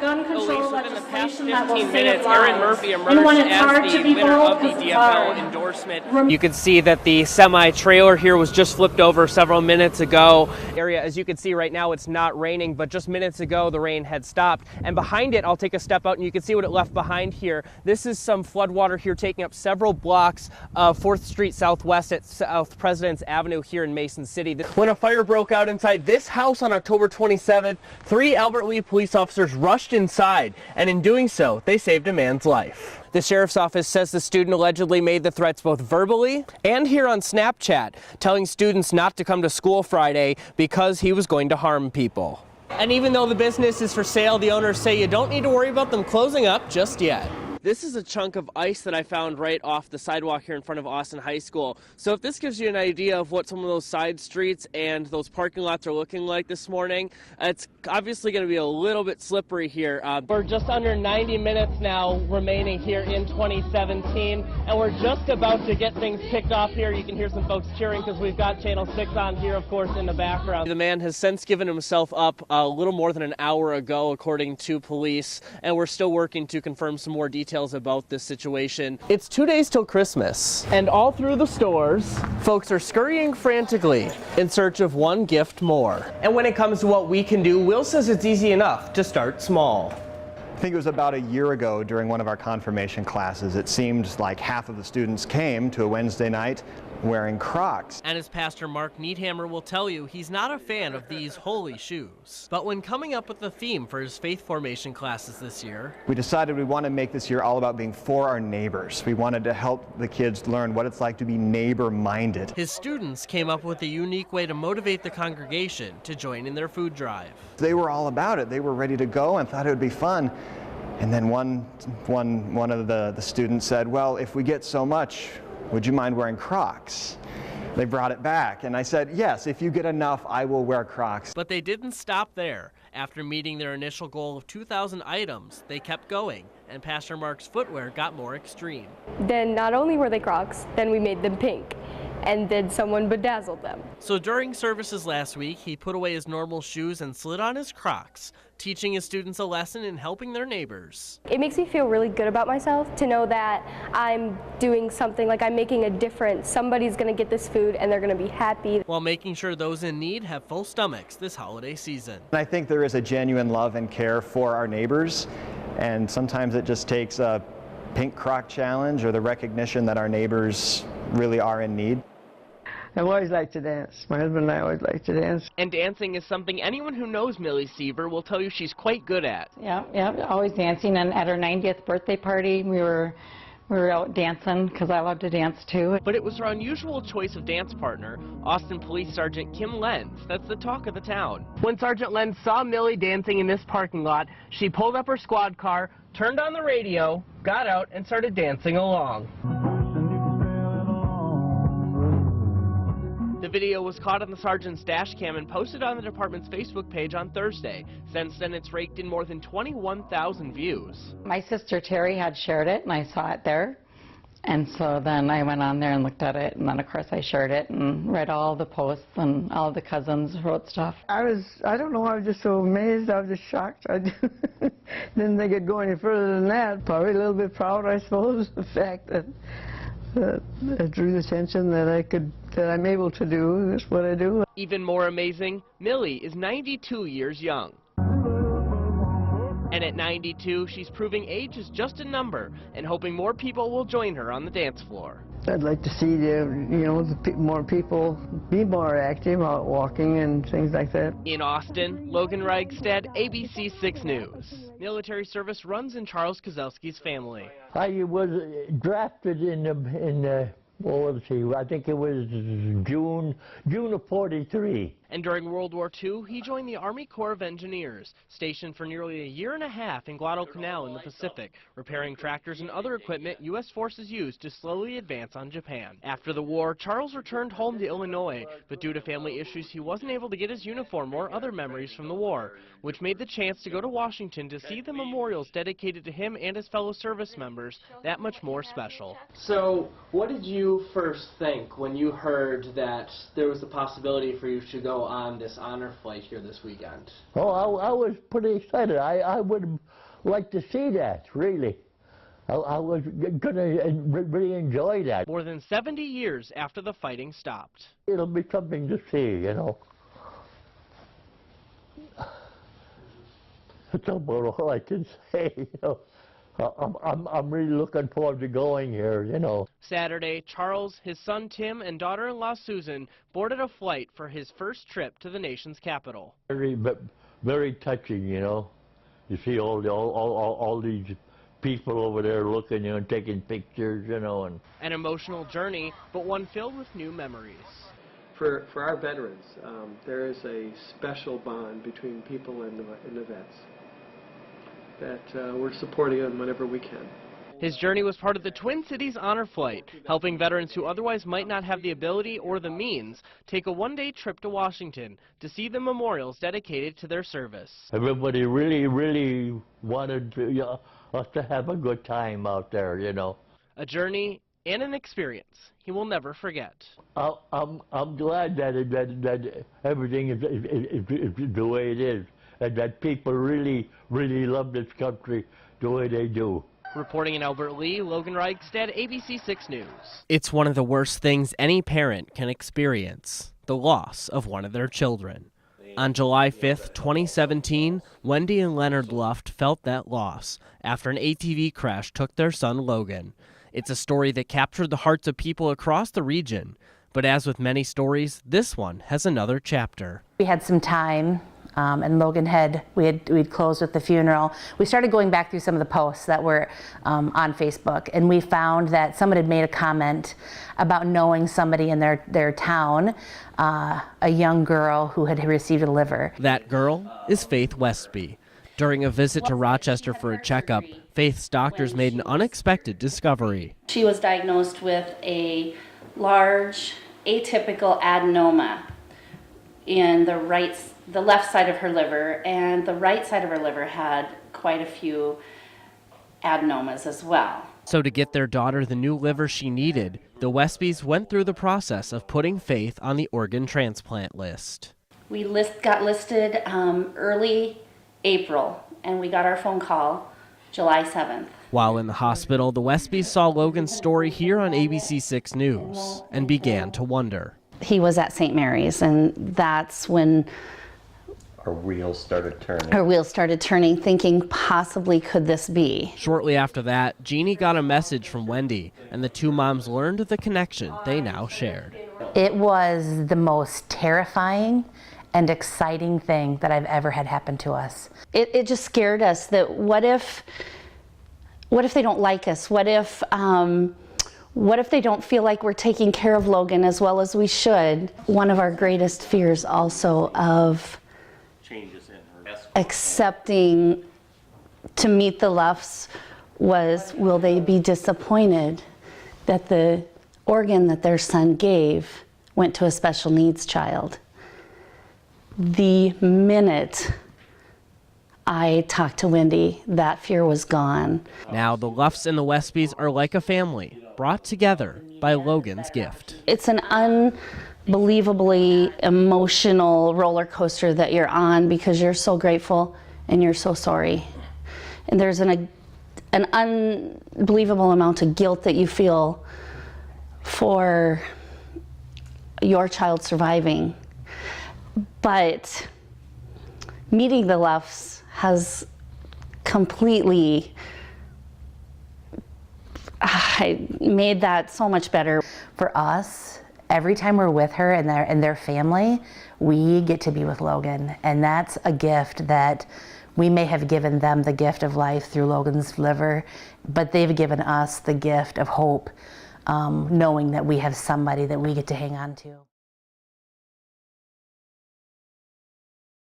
gun control legislation that will save minutes, lives. Aaron Murphy And emerged when it's as hard the to be winner bold of the because it's DFL hard. endorsement. You can see that the semi-trailer here was just flipped over several minutes ago. As you can see right now, it's not raining, but just minutes ago the rain had stopped. And behind it, I'll take a step out and you can see what it left behind here. This is some floodwater here taking up several blocks of 4th Street Southwest at South President's Avenue here in Mason City. When a fire broke out inside this house on October 27th, 3 Albert Lea police officers rushed inside, and in doing so, they saved a man's life. The sheriff's office says the student allegedly made the threats both verbally and here on Snapchat, telling students not to come to school Friday because he was going to harm people. And even though the business is for sale, the owners say you don't need to worry about them closing up just yet. This is a chunk of ice that I found right off the sidewalk here in front of Austin High School. So if this gives you an idea of what some of those side streets and those parking lots are looking like this morning, it's obviously going to be a little bit slippery here. We're just under 90 minutes now remaining here in 2017, and we're just about to get things kicked off here. You can hear some folks cheering because we've got Channel 6 on here, of course, in the background. The man has since given himself up a little more than an hour ago, according to police, and we're still working to confirm some more details about this situation. It's 2 days till Christmas, and all through the stores, folks are scurrying frantically in search of one gift more. And when it comes to what we can do, Will says it's easy enough to start small. I think it was about a year ago during one of our confirmation classes. It seemed like half of the students came to a Wednesday night wearing Crocs. And as Pastor Mark Needhammer will tell you, he's not a fan of these holy shoes. But when coming up with the theme for his faith formation classes this year, we decided we want to make this year all about being for our neighbors. We wanted to help the kids learn what it's like to be neighbor-minded. His students came up with a unique way to motivate the congregation to join in their food drive. They were all about it. They were ready to go and thought it would be fun. And then one of the students said, well, if we get so much, would you mind wearing Crocs? They brought it back, and I said, yes, if you get enough, I will wear Crocs. But they didn't stop there. After meeting their initial goal of 2,000 items, they kept going, and Pastor Mark's footwear got more extreme. Then not only were they Crocs, then we made them pink, and then someone bedazzled them. So during services last week, he put away his normal shoes and slid on his Crocs, teaching his students a lesson in helping their neighbors. It makes me feel really good about myself to know that I'm doing something, like I'm making a difference. Somebody's going to get this food and they're going to be happy. While making sure those in need have full stomachs this holiday season. I think there is a genuine love and care for our neighbors, and sometimes it just takes a pink Croc challenge or the recognition that our neighbors really are in need. I've always liked to dance. My husband and I always like to dance. And dancing is something anyone who knows Millie Seaver will tell you she's quite good at. Yeah, always dancing. And at her 90th birthday party, we were out dancing because I love to dance too. But it was her unusual choice of dance partner, Austin Police Sergeant Kim Lenz, that's the talk of the town. When Sergeant Lenz saw Millie dancing in this parking lot, she pulled up her squad car, turned on the radio, got out, and started dancing along. The video was caught on the sergeant's dash cam and posted on the department's Facebook page on Thursday. Since then, it's raked in more than 21,000 views. My sister Terry had shared it, and I saw it there. And so then I went on there and looked at it, and then of course I shared it and read all the posts, and all the cousins wrote stuff. I don't know, I was just so amazed, I was just shocked. I didn't think it'd go any further than that. Probably a little bit proud, I suppose, the fact that it drew the attention that I'm able to do. That's what I do. Even more amazing, Millie is 92 years young. And at 92, she's proving age is just a number and hoping more people will join her on the dance floor. I'd like to see more people be more active out walking and things like that. In Austin, Logan Reigstad, ABC 6 News. Military service runs in Charles Kozelski's family. I was drafted well, let's see, I think it was June of '43. And during World War II, he joined the Army Corps of Engineers, stationed for nearly a year and a half in Guadalcanal in the Pacific, repairing tractors and other equipment U.S. forces used to slowly advance on Japan. After the war, Charles returned home to Illinois, but due to family issues, he wasn't able to get his uniform or other memories from the war, which made the chance to go to Washington to see the memorials dedicated to him and his fellow service members that much more special. So, what did you first think when you heard that there was a possibility for you to go go on this honor flight here this weekend? Oh, I was pretty excited. I would like to see that, really. I was going to really enjoy that. More than 70 years after the fighting stopped. It'll be something to see, you know. That's about all I can say, you know. I'm really looking forward to going here, you know. Saturday, Charles, his son Tim, and daughter-in-law Susan boarded a flight for his first trip to the nation's capital. Very touching, you know. You see all these people over there looking, you know, taking pictures, you know. And an emotional journey, but one filled with new memories. For our veterans, there is a special bond between people and the vets that we're supporting them whenever we can. His journey was part of the Twin Cities Honor Flight, helping veterans who otherwise might not have the ability or the means take a one-day trip to Washington to see the memorials dedicated to their service. Everybody really wanted us to have a good time out there, you know. A journey and an experience he will never forget. I'm glad that everything is the way it is, and that people really love this country the way they do. Reporting in Albert Lee, Logan Reigstad, ABC 6 News. It's one of the worst things any parent can experience, the loss of one of their children. On July 5th, 2017, Wendy and Leonard Luft felt that loss after an ATV crash took their son Logan. It's a story that captured the hearts of people across the region. But as with many stories, this one has another chapter. We had some time, and Logan we'd closed with the funeral. We started going back through some of the posts that were on Facebook, and we found that someone had made a comment about knowing somebody in their town, a young girl who had received a liver. That girl is Faith Westby. During a visit to Rochester for a checkup, Faith's doctors made an unexpected discovery. She was diagnosed with a large atypical adenoma in the left side of her liver, and the right side of her liver had quite a few adenomas as well. So to get their daughter the new liver she needed, the Westbys went through the process of putting Faith on the organ transplant list. We got listed early April, and we got our phone call July 7th. While in the hospital, the Westbys saw Logan's story here on ABC 6 News and began to wonder. He was at St. Mary's, and that's when our wheels started turning, thinking possibly could this be. Shortly after that, Jeannie got a message from Wendy, and the two moms learned the connection they now shared. It was the most terrifying and exciting thing that I've ever had happen to us. It just scared us that what if they don't like us? What if they don't feel like we're taking care of Logan as well as we should? One of our greatest fears also of accepting to meet the Lufts was, will they be disappointed that the organ that their son gave went to a special needs child? The minute I talked to Wendy, that fear was gone. Now the Lufts and the Westbys are like a family, brought together by Logan's gift. It's an unbelievably emotional roller coaster that you're on because you're so grateful and you're so sorry. And there's an unbelievable amount of guilt that you feel for your child surviving. But meeting the Lufts has completely made that so much better. For us, every time we're with her and their family, we get to be with Logan. And that's a gift that we may have given them the gift of life through Logan's liver, but they've given us the gift of hope, knowing that we have somebody that we get to hang on to.